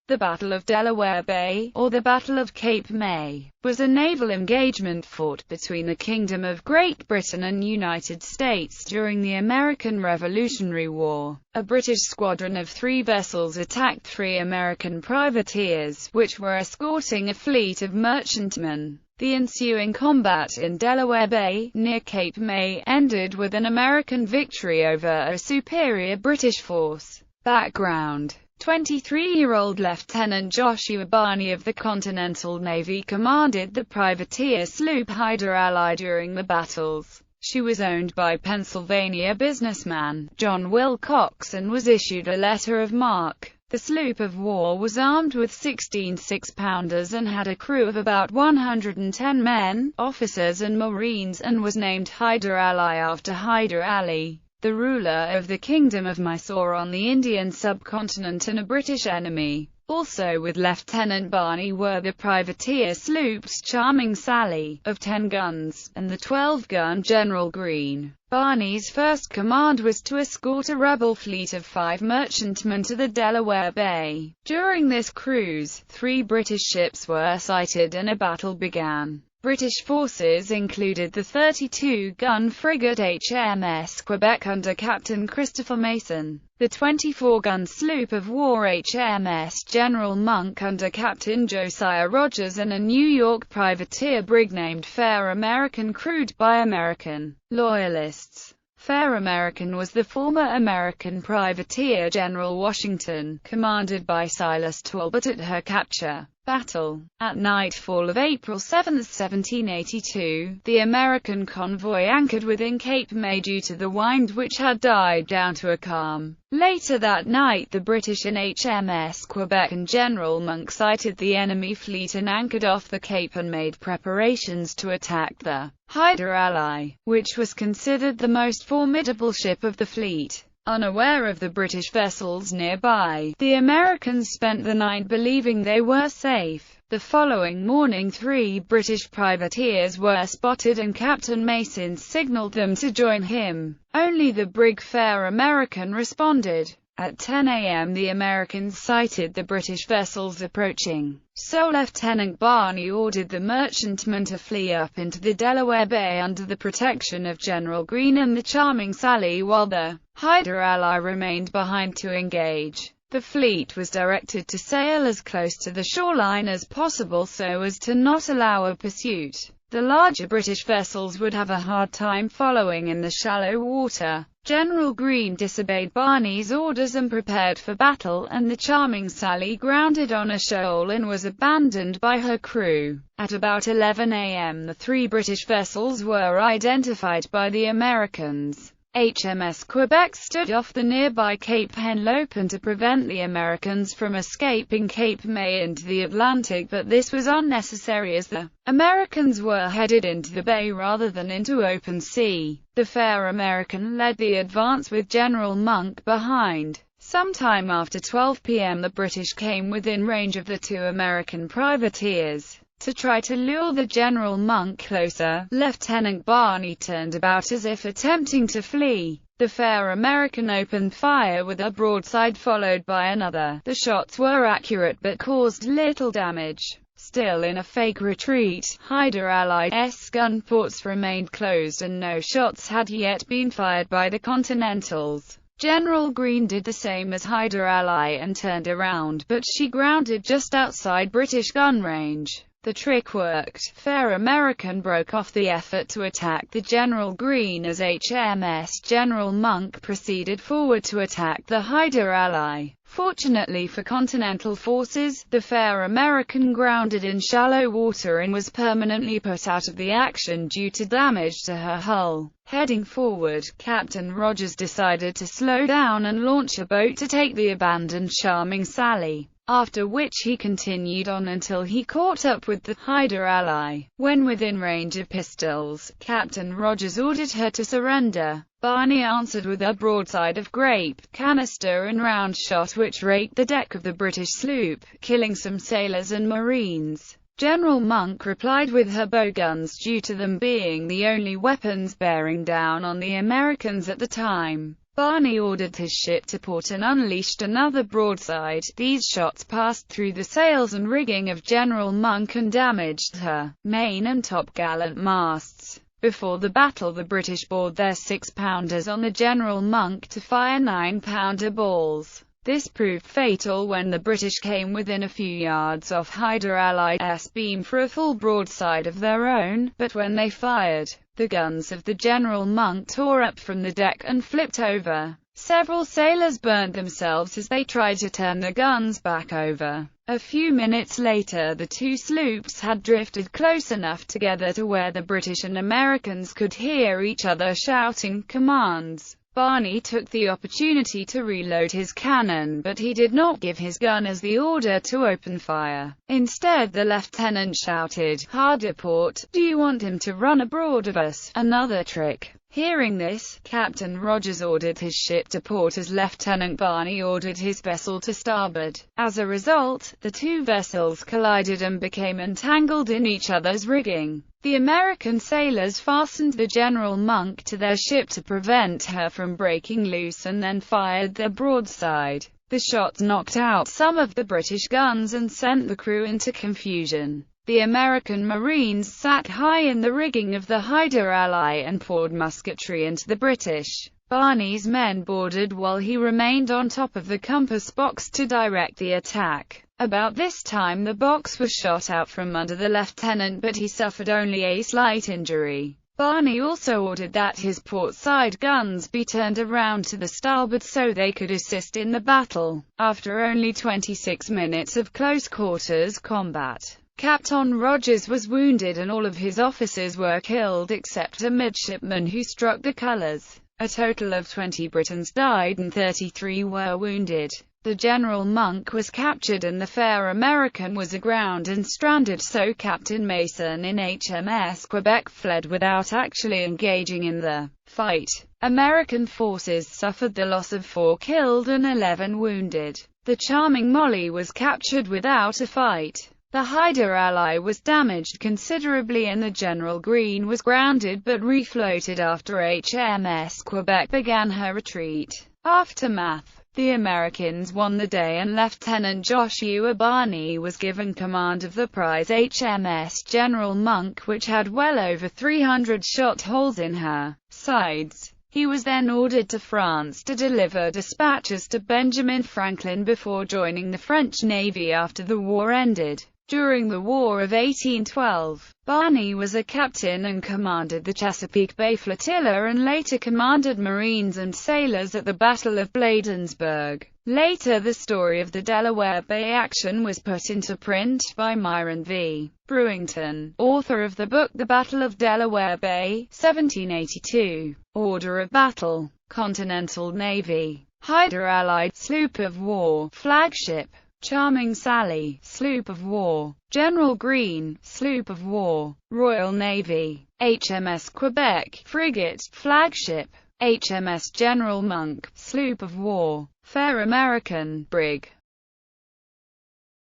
The Battle of Delaware Bay, or the Battle of Cape May, was a naval engagement fought between the Kingdom of Great Britain and United States during the American Revolutionary War. A British squadron of 3 vessels attacked 3 American privateers, which were escorting a fleet of merchantmen. The ensuing combat in Delaware Bay, near Cape May, ended with an American victory over a superior British force. Background: 23-year-old Lieutenant Joshua Barney of the Continental Navy commanded the privateer sloop Hyder Ally during the battles. She was owned by Pennsylvania businessman John Wilcox and was issued a letter of marque. The sloop of war was armed with 16 6-pounders and had a crew of about 110 men, officers and marines, and was named Hyder Ally after Hyder Ali, the ruler of the Kingdom of Mysore on the Indian subcontinent and a British enemy. Also with Lieutenant Barney were the privateer sloops Charming Sally, of 10 guns, and the 12-gun General Greene. Barney's first command was to escort a rebel fleet of 5 merchantmen to the Delaware Bay. During this cruise, 3 British ships were sighted and a battle began. British forces included the 32-gun frigate HMS Quebec under Captain Christopher Mason, the 24-gun sloop of war HMS General Monk under Captain Josiah Rogers, and a New York privateer brig named Fair American crewed by American loyalists. Fair American was the former American privateer General Washington, commanded by Silas Talbot at her capture. Battle. At nightfall of April 7, 1782, the American convoy anchored within Cape May due to the wind which had died down to a calm. Later that night the British in HMS Quebec and General Monk sighted the enemy fleet and anchored off the Cape and made preparations to attack the Hyder Ally, which was considered the most formidable ship of the fleet. Unaware of the British vessels nearby, the Americans spent the night believing they were safe. The following morning 3 British privateers were spotted and Captain Mason signaled them to join him. Only the brig Fair American responded. At 10 a.m. the Americans sighted the British vessels approaching, so Lieutenant Barney ordered the merchantmen to flee up into the Delaware Bay under the protection of General Greene and the Charming Sally, while the Hyder Ally remained behind to engage. The fleet was directed to sail as close to the shoreline as possible so as to not allow a pursuit. The larger British vessels would have a hard time following in the shallow water. General Greene disobeyed Barney's orders and prepared for battle, and the Charming Sally grounded on a shoal and was abandoned by her crew. At about 11 a.m. the 3 British vessels were identified by the Americans. HMS Quebec stood off the nearby Cape Henlopen to prevent the Americans from escaping Cape May into the Atlantic, but this was unnecessary as the Americans were headed into the bay rather than into open sea. The Fair American led the advance with General Monk behind. Sometime after 12 p.m. the British came within range of the 2 American privateers. To try to lure the General Monk closer, Lieutenant Barney turned about as if attempting to flee. The Fair American opened fire with a broadside followed by another. The shots were accurate but caused little damage. Still in a fake retreat, Hyder Ally's gun ports remained closed and no shots had yet been fired by the Continentals. General Greene did the same as Hyder Ally and turned around, but she grounded just outside British gun range. The trick worked. Fair American broke off the effort to attack the General Greene as HMS General Monk proceeded forward to attack the Hyder Ally. Fortunately for Continental forces, the Fair American grounded in shallow water and was permanently put out of the action due to damage to her hull. Heading forward, Captain Rogers decided to slow down and launch a boat to take the abandoned Charming Sally, after which he continued on until he caught up with the Hyder Ally. When within range of pistols, Captain Rogers ordered her to surrender. Barney answered with a broadside of grape, canister and round shot which raked the deck of the British sloop, killing some sailors and marines. General Monk replied with her bowguns due to them being the only weapons bearing down on the Americans at the time. Barney ordered his ship to port and unleashed another broadside. These shots passed through the sails and rigging of General Monk and damaged her main and topgallant masts. Before the battle, the British bored their 6-pounders on the General Monk to fire 9-pounder balls. This proved fatal when the British came within a few yards off Hyder Allied's beam for a full broadside of their own, but when they fired, the guns of the General Monk tore up from the deck and flipped over. Several sailors burned themselves as they tried to turn the guns back over. A few minutes later, the two sloops had drifted close enough together to where the British and Americans could hear each other shouting commands. Barney took the opportunity to reload his cannon, but he did not give his gunners the order to open fire. Instead, the lieutenant shouted, "Harder port, do you want him to run abroad of us? Another trick." Hearing this, Captain Rogers ordered his ship to port as Lieutenant Barney ordered his vessel to starboard. As a result, the two vessels collided and became entangled in each other's rigging. The American sailors fastened the General Monk to their ship to prevent her from breaking loose and then fired their broadside. The shots knocked out some of the British guns and sent the crew into confusion. The American Marines sat high in the rigging of the Hyder Ally and poured musketry into the British. Barney's men boarded while he remained on top of the compass box to direct the attack. About this time the box was shot out from under the lieutenant, but he suffered only a slight injury. Barney also ordered that his port side guns be turned around to the starboard so they could assist in the battle. After only 26 minutes of close quarters combat, Captain Rogers was wounded and all of his officers were killed except a midshipman who struck the colors. A total of 20 Britons died and 33 were wounded. The General Monk was captured and the fair American was aground and stranded, so Captain Mason in HMS Quebec fled without actually engaging in the fight. American forces suffered the loss of 4 killed and 11 wounded. The Charming Molly was captured without a fight. The Hyder Ally was damaged considerably and the General Green was grounded but refloated after HMS Quebec began her retreat. Aftermath: the Americans won the day and Lieutenant Joshua Barney was given command of the prize HMS General Monk, which had well over 300 shot holes in her sides. He was then ordered to France to deliver dispatches to Benjamin Franklin before joining the French Navy after the war ended. During the War of 1812, Barney was a captain and commanded the Chesapeake Bay Flotilla and later commanded Marines and sailors at the Battle of Bladensburg. Later, the story of the Delaware Bay action was put into print by Myron V. Brewington, author of the book The Battle of Delaware Bay, 1782. Order of battle: Continental Navy, Hyder Allied, sloop of war, flagship. Charming Sally, sloop of war. General Green, sloop of war. Royal Navy. HMS Quebec, frigate, flagship. HMS General Monk, sloop of war. Fair American, brig.